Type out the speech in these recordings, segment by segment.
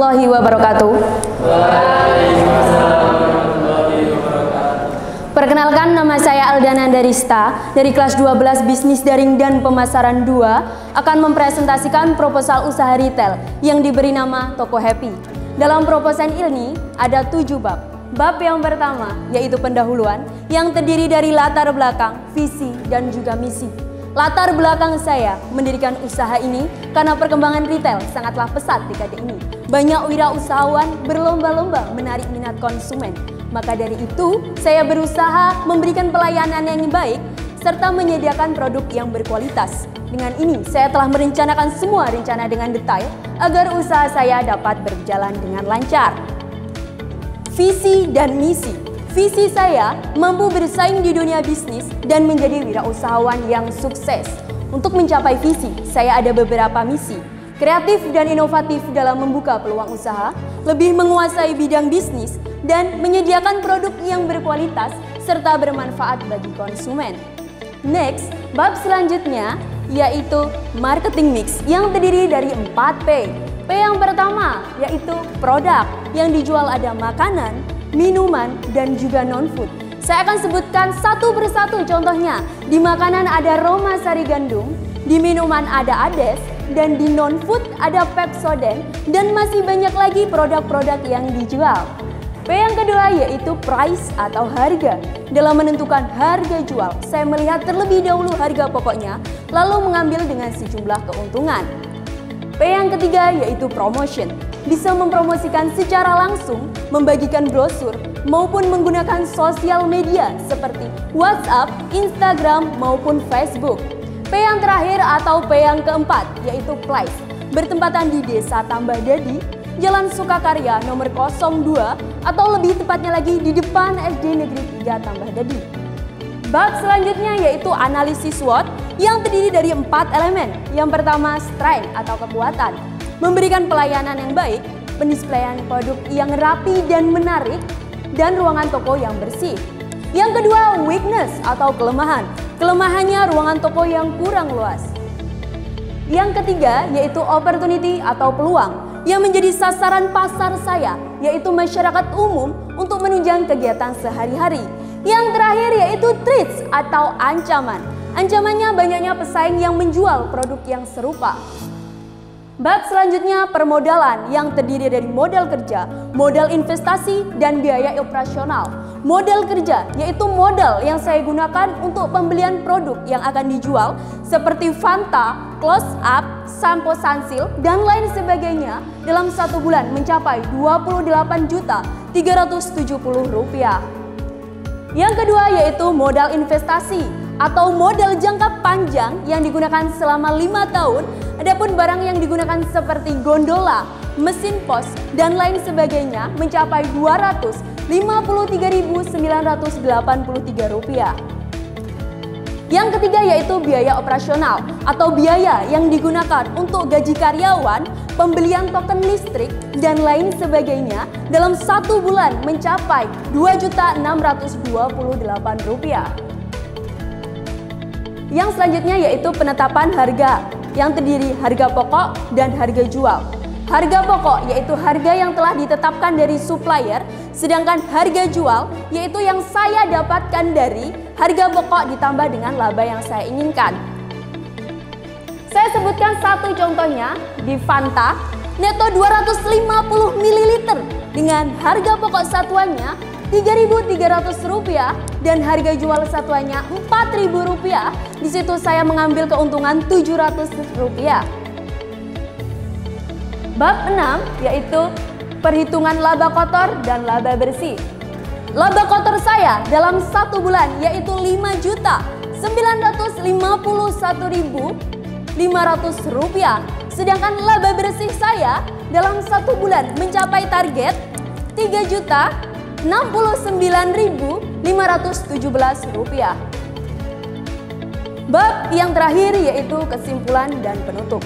warahmatullahi wabarakatuh. Perkenalkan, nama saya Aldana Darista dari kelas 12 Bisnis Daring dan Pemasaran 2 akan mempresentasikan proposal usaha retail yang diberi nama Toko Happy. Dalam proposal ini ada 7 bab. Bab yang pertama yaitu pendahuluan yang terdiri dari latar belakang, visi, dan juga misi. Latar belakang saya mendirikan usaha ini karena perkembangan retail sangatlah pesat di dekade ini. Banyak wirausahawan berlomba-lomba menarik minat konsumen. Maka dari itu, saya berusaha memberikan pelayanan yang baik serta menyediakan produk yang berkualitas. Dengan ini, saya telah merencanakan semua rencana dengan detail agar usaha saya dapat berjalan dengan lancar. Visi dan misi. Visi saya mampu bersaing di dunia bisnis dan menjadi wirausahawan yang sukses. Untuk mencapai visi, saya ada beberapa misi. Kreatif dan inovatif dalam membuka peluang usaha, lebih menguasai bidang bisnis, dan menyediakan produk yang berkualitas serta bermanfaat bagi konsumen. Next, bab selanjutnya yaitu marketing mix yang terdiri dari 4P. P yang pertama yaitu produk, yang dijual ada makanan, minuman, dan juga non-food. Saya akan sebutkan satu persatu contohnya. Di makanan ada Roma Sari Gandum, di minuman ada Ades, dan di non-food ada Pepsodent, dan masih banyak lagi produk-produk yang dijual. P yang kedua yaitu price atau harga. Dalam menentukan harga jual, saya melihat terlebih dahulu harga pokoknya, lalu mengambil dengan sejumlah keuntungan. P yang ketiga yaitu promotion. Bisa mempromosikan secara langsung, membagikan brosur, maupun menggunakan sosial media seperti WhatsApp, Instagram, maupun Facebook. P yang terakhir atau P yang keempat yaitu place. Bertempatan di Desa Tambah Dadi, Jalan Sukakarya nomor 02 atau lebih tepatnya lagi di depan SD Negeri 3 Tambah Dadi. Bab selanjutnya yaitu analisis SWOT yang terdiri dari 4 elemen. Yang pertama, strength atau kekuatan. Memberikan pelayanan yang baik, pendisplayan produk yang rapi dan menarik, dan ruangan toko yang bersih. Yang kedua, weakness atau kelemahan. Kelemahannya ruangan toko yang kurang luas. Yang ketiga, yaitu opportunity atau peluang, yang menjadi sasaran pasar saya, yaitu masyarakat umum untuk menunjang kegiatan sehari-hari. Yang terakhir yaitu threats atau ancaman. Ancamannya banyaknya pesaing yang menjual produk yang serupa. Bab selanjutnya permodalan yang terdiri dari modal kerja, modal investasi, dan biaya operasional. Modal kerja yaitu modal yang saya gunakan untuk pembelian produk yang akan dijual seperti Fanta, Close Up, sampo Sunsil, dan lain sebagainya dalam 1 bulan mencapai Rp28.370. Yang kedua yaitu modal investasi atau modal jangka panjang yang digunakan selama 5 tahun. Adapun barang yang digunakan seperti gondola, mesin pos, dan lain sebagainya mencapai Rp253.983. Yang ketiga yaitu biaya operasional atau biaya yang digunakan untuk gaji karyawan, pembelian token listrik, dan lain sebagainya dalam 1 bulan mencapai Rp2.628. Yang selanjutnya yaitu penetapan harga yang terdiri harga pokok dan harga jual. Harga pokok yaitu harga yang telah ditetapkan dari supplier, sedangkan harga jual yaitu yang saya dapatkan dari harga pokok ditambah dengan laba yang saya inginkan. Saya sebutkan satu contohnya di Fanta, neto 250 ml dengan harga pokok satuannya Rp3.300 dan harga jual satuannya Rp4.000. Di situ saya mengambil keuntungan Rp700. Bab 6 yaitu perhitungan laba kotor dan laba bersih. Laba kotor saya dalam 1 bulan yaitu Rp5.951.500. Sedangkan laba bersih saya dalam 1 bulan mencapai target Rp3.069.517. Bab yang terakhir yaitu kesimpulan dan penutup.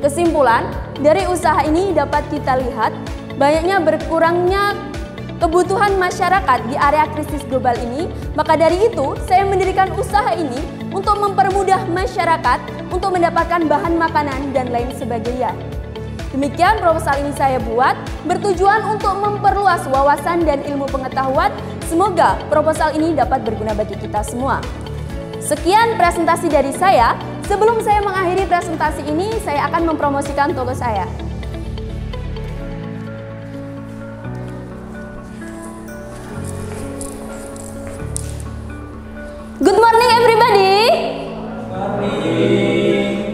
Kesimpulan, dari usaha ini dapat kita lihat banyaknya berkurangnya kebutuhan masyarakat di area krisis global ini. Maka dari itu, saya mendirikan usaha ini untuk mempermudah masyarakat untuk mendapatkan bahan makanan dan lain sebagainya. Demikian proposal ini saya buat, bertujuan untuk memperluas wawasan dan ilmu pengetahuan. Semoga proposal ini dapat berguna bagi kita semua. Sekian presentasi dari saya. Sebelum saya mengakhiri presentasi ini, saya akan mempromosikan toko saya. Good morning everybody.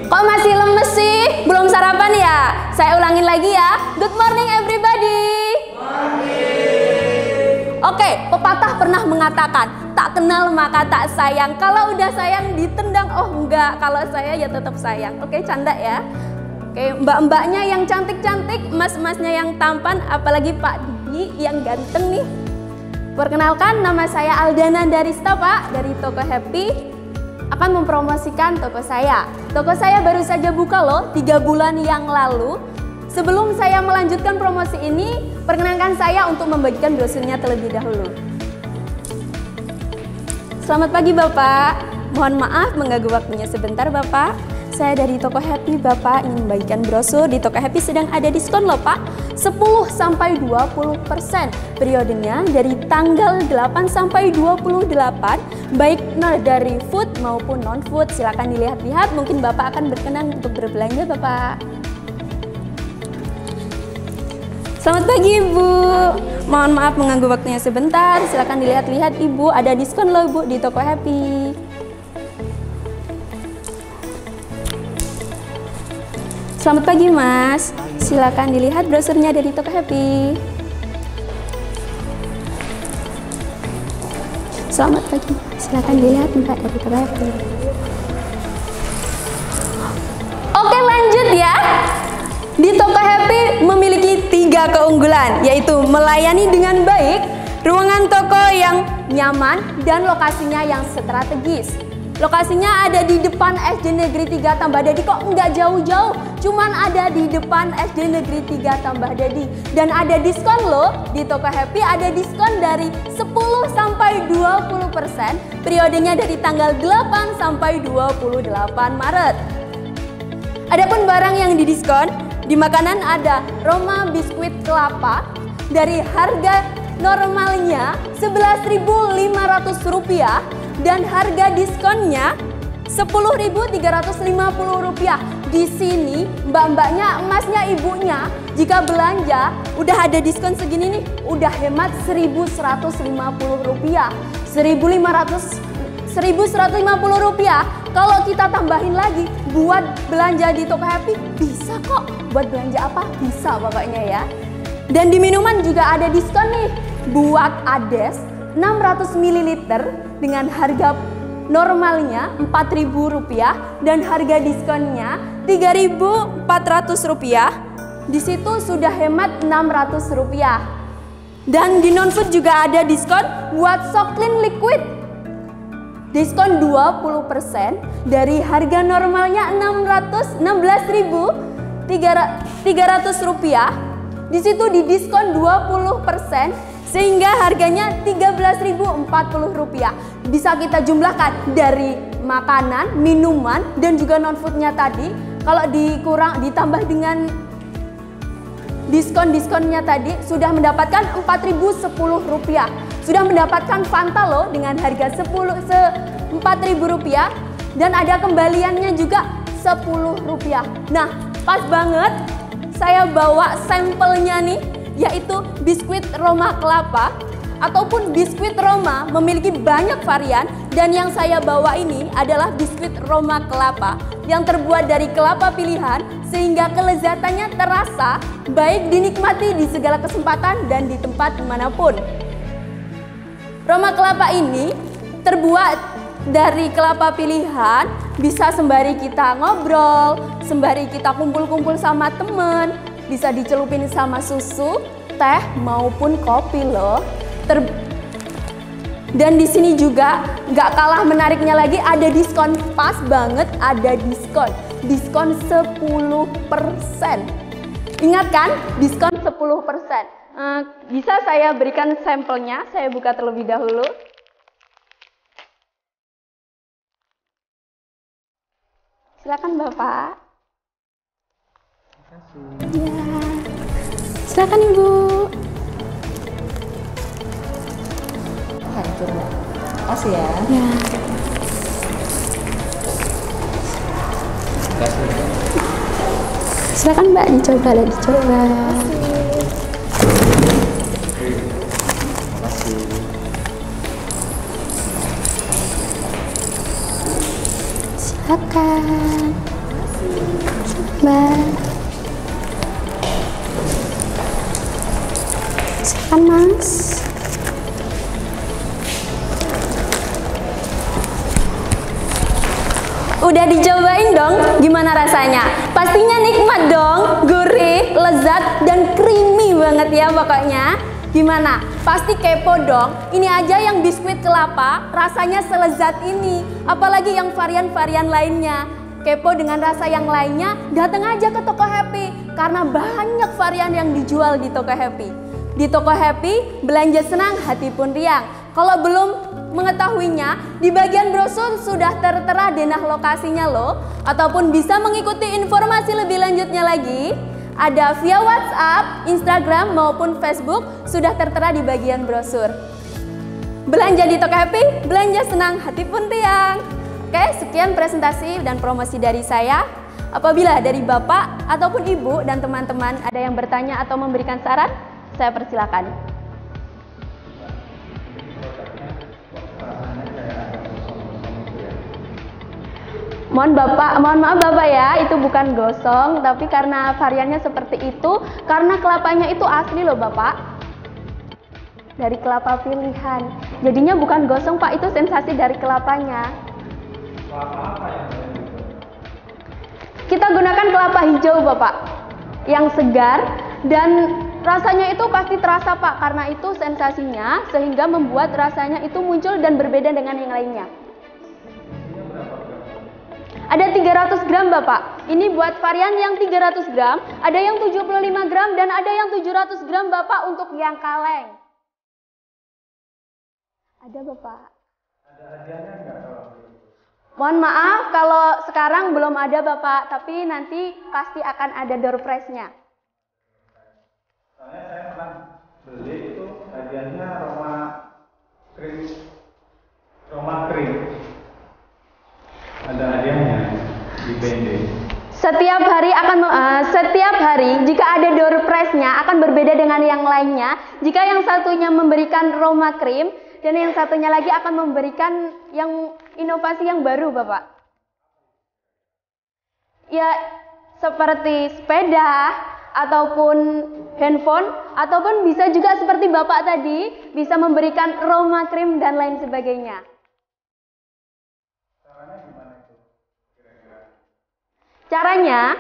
Kok masih lemes sih? Belum sarapan ya? Saya ulangin lagi ya. Good morning everybody. Oke, pepatah pernah mengatakan, tak kenal maka tak sayang. Kalau udah sayang ditendang, oh enggak. Kalau saya ya tetap sayang. Oke, canda ya. Oke, mbak-mbaknya yang cantik-cantik, mas-masnya yang tampan, apalagi Pak Didi yang ganteng nih. Perkenalkan, nama saya Aldana Darista, Pak, dari Toko Happy. Akan mempromosikan toko saya. Toko saya baru saja buka loh, 3 bulan yang lalu. Sebelum saya melanjutkan promosi ini, perkenankan saya untuk membagikan brosurnya terlebih dahulu. Selamat pagi Bapak. Mohon maaf mengganggu waktunya sebentar Bapak. Saya dari Toko Happy, Bapak ingin membagikan brosur. Di Toko Happy sedang ada diskon loh Pak, 10-20%. Periodenya dari tanggal 8 sampai 28, baik dari food maupun non-food. Silakan dilihat-lihat, mungkin Bapak akan berkenan untuk berbelanja Bapak. Selamat pagi Ibu. Mohon maaf mengganggu waktunya sebentar. Silakan dilihat-lihat Ibu, ada diskon loh Bu di Toko Happy. Selamat pagi Mas, silakan dilihat brosurnya dari Toko Happy. Selamat pagi, silakan dilihat Mbak dari Toko Happy. Oke lanjut ya. Di Toko Happy memiliki 3 keunggulan, yaitu melayani dengan baik, ruangan toko yang nyaman, dan lokasinya yang strategis. Lokasinya ada di depan SD Negeri 3 Tambah Dadi, kok nggak jauh-jauh, cuman ada di depan SD Negeri 3 Tambah Dadi. Dan ada diskon loh, di Toko Happy ada diskon dari 10-20%, periodenya dari tanggal 8 sampai 28 Maret. Adapun barang yang didiskon, di makanan ada Roma biskuit kelapa dari harga normalnya Rp11.500 dan harga diskonnya Rp10.350. Di sini mbak-mbaknya, emasnya, ibunya jika belanja udah ada diskon segini nih, udah hemat Rp1.150. Rp1.150. Kalau kita tambahin lagi buat belanja di Toko Happy, bisa kok. Buat belanja apa? Bisa pokoknya ya. Dan di minuman juga ada diskon nih. Buat Ades 600 ml dengan harga normalnya Rp4.000 dan harga diskonnya Rp3.400. Di situ sudah hemat Rp600. Dan di non-food juga ada diskon buat Soklin Liquid. Diskon 20% dari harga normalnya Rp16.300. Di situ didiskon 20% sehingga harganya Rp13.040. Bisa kita jumlahkan dari makanan, minuman, dan juga non-foodnya tadi. Kalau ditambah dengan diskon-diskonnya tadi, sudah mendapatkan Rp4.010. Sudah mendapatkan Fanta loh dengan harga Rp4.000 dan ada kembaliannya juga Rp10. Nah, pas banget saya bawa sampelnya nih, yaitu biskuit Roma kelapa ataupun biskuit Roma, memiliki banyak varian, dan yang saya bawa ini adalah biskuit Roma kelapa yang terbuat dari kelapa pilihan sehingga kelezatannya terasa baik dinikmati di segala kesempatan dan di tempat dimanapun. Roma kelapa ini terbuat dari kelapa pilihan, bisa sembari kita ngobrol, sembari kita kumpul-kumpul sama temen, bisa dicelupin sama susu, teh maupun kopi loh. Dan di sini juga nggak kalah menariknya lagi, ada diskon, pas banget ada diskon 10%. Ingat kan, diskon 10%. Bisa saya berikan sampelnya, saya buka terlebih dahulu. Silakan Bapak. Ya. Silakan Ibu. Hancur Mbak. Makasih ya. Ya. Silakan Mbak, dicoba. Silakan. Mbak. Silakan Mas. Udah dicobain dong, gimana rasanya? Pastinya nikmat dong, gurih, lezat, dan creamy banget ya pokoknya. Gimana? Pasti kepo dong. Ini aja yang biskuit kelapa, rasanya selezat ini. Apalagi yang varian-varian lainnya. Kepo dengan rasa yang lainnya, datang aja ke Toko Happy. Karena banyak varian yang dijual di Toko Happy. Di Toko Happy, belanja senang, hati pun riang. Kalau belum mengetahuinya, di bagian brosur sudah tertera denah lokasinya loh. Ataupun bisa mengikuti informasi lebih lanjutnya lagi. Ada via WhatsApp, Instagram maupun Facebook sudah tertera di bagian brosur. Belanja di Toko Happy, belanja senang, hati pun riang. Oke, sekian presentasi dan promosi dari saya. Apabila dari Bapak ataupun Ibu dan teman-teman ada yang bertanya atau memberikan saran, saya persilakan. Mohon maaf Bapak ya, itu bukan gosong, tapi karena variannya seperti itu, karena kelapanya itu asli loh Bapak. Dari kelapa pilihan. Jadinya bukan gosong Pak, itu sensasi dari kelapanya. Kelapa apa yang kita gunakan kelapa hijau Bapak, yang segar dan rasanya itu pasti terasa Pak, karena itu sensasinya sehingga membuat rasanya itu muncul dan berbeda dengan yang lainnya. Ada 300 gram Bapak. Ini buat varian yang 300 gram, ada yang 75 gram dan ada yang 700 gram Bapak untuk yang kaleng. Ada Bapak. Ada hadiahnya enggak kalau begitu? Mohon maaf kalau sekarang belum ada Bapak, tapi nanti pasti akan ada door prize-nya. Soalnya saya pernah beli itu hadiahnya Roma krim. Ada hadiahnya di PND. Setiap hari jika ada door prize-nya akan berbeda dengan yang lainnya. Jika yang satunya memberikan Roma krim dan yang satunya lagi akan memberikan yang inovasi yang baru Bapak. Ya seperti sepeda ataupun handphone ataupun bisa juga seperti Bapak tadi bisa memberikan Roma krim dan lain sebagainya. Caranya,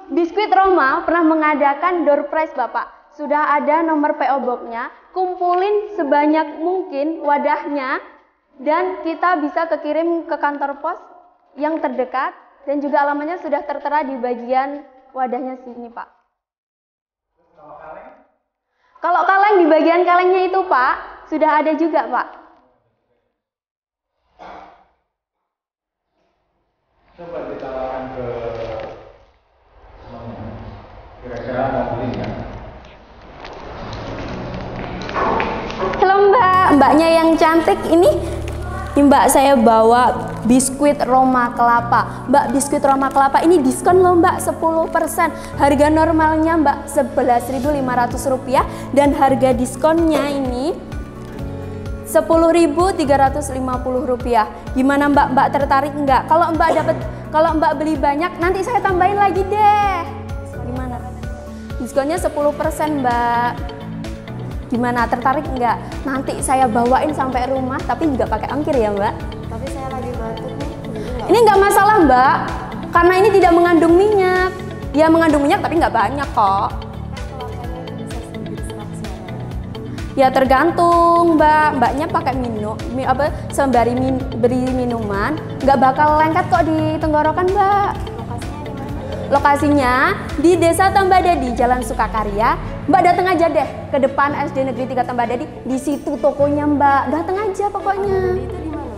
Biskuit Roma pernah mengadakan door prize Bapak. Sudah ada nomor PO Box-nya, kumpulin sebanyak mungkin wadahnya dan kita bisa kekirim ke kantor pos yang terdekat dan juga alamatnya sudah tertera di bagian wadahnya sini Pak. Kalau kaleng? Kalau kaleng di bagian kalengnya itu Pak, sudah ada juga Pak. Coba ditawarkan ke semuanya. Kira-kira mau beli nggak? Halo Mbak, Mbaknya yang cantik ini Mbak saya bawa biskuit Roma kelapa. Mbak, biskuit Roma kelapa ini diskon loh Mbak 10%. Harga normalnya Mbak Rp11.500 dan harga diskonnya ini Rp10.350. Gimana Mbak? Mbak tertarik nggak? Kalau Mbak beli banyak, nanti saya tambahin lagi deh. Gimana? Diskonnya 10% Mbak. Gimana? Tertarik nggak? Nanti saya bawain sampai rumah, tapi nggak pakai ongkir ya Mbak. Tapi saya lagi batuk nih. Ini nggak masalah Mbak, karena ini tidak mengandung minyak. Ya mengandung minyak tapi nggak banyak kok. Ya tergantung Mbak, Mbaknya pakai sembari beri minuman, nggak bakal lengket kok di tenggorokan Mbak. Lokasinya di mana? Lokasinya di Desa Tambadadi, Jalan Sukakarya. Mbak datang aja deh ke depan SD Negeri 3 Tambadadi, di situ tokonya Mbak. Datang aja pokoknya. Itu di mana?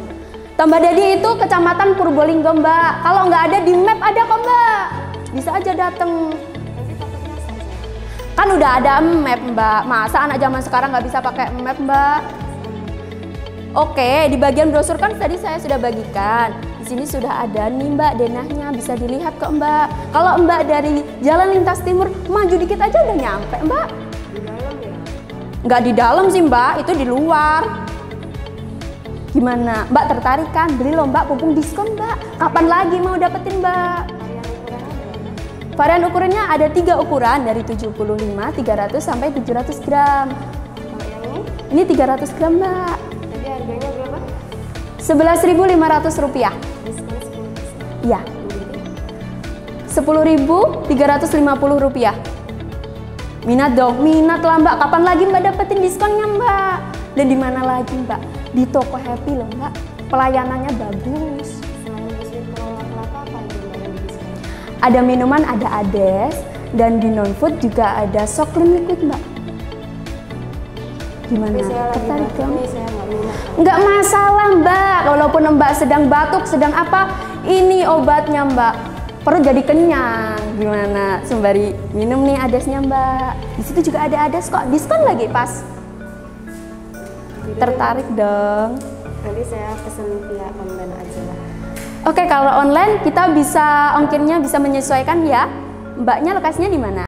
Tambadadi itu Kecamatan Purbolinggo Mbak. Kalau nggak ada di map ada kok Mbak. bisa aja datang. Tapi takutnya saja. Kan udah ada map Mbak, masa anak zaman sekarang nggak bisa pakai map Mbak? Oke, di bagian brosur kan tadi saya sudah bagikan. Di sini sudah ada nih Mbak denahnya, bisa dilihat kok Mbak. Kalau Mbak dari Jalan Lintas Timur maju dikit aja udah nyampe Mbak. Di dalam ya? Nggak di dalam sih Mbak, itu di luar. Gimana? Mbak tertarik kan? Beli loh Mbak, mumpung diskon Mbak. Kapan lagi mau dapetin Mbak? Varian ukurannya berapa? Varian ukurannya ada 3 ukuran dari 75, 300 sampai 700 gram. Kalau yang ini? Ini 300 gram Mbak. Tadi harganya berapa? Rp11.500. Diskon 10%. Iya. Rp10.350. Minat dong, minat lah Mbak. Kapan lagi Mbak dapetin diskonnya Mbak? Dan di mana lagi Mbak? Di Toko Happy loh Mbak. Pelayanannya bagus. Selain biskuit Corolla kelapa, apa lagi Mbak yang diskon? Ada minuman, ada Ades, dan di non food juga ada Soclean liquid Mbak. Gimana? Tapi saya lagi Tertarik batuk dong? nih, saya nggak minat. Nggak masalah Mbak, walaupun Mbak sedang batuk, sedang apa, ini obatnya Mbak. Perut jadi kenyang, gimana? Sembari minum nih adesnya Mbak. Di situ juga ada ades kok, diskon lagi pas. Tertarik dong? Nanti saya pesen via online aja lah. Oke, kalau online kita bisa ongkirnya bisa menyesuaikan ya. Mbaknya lokasinya di mana?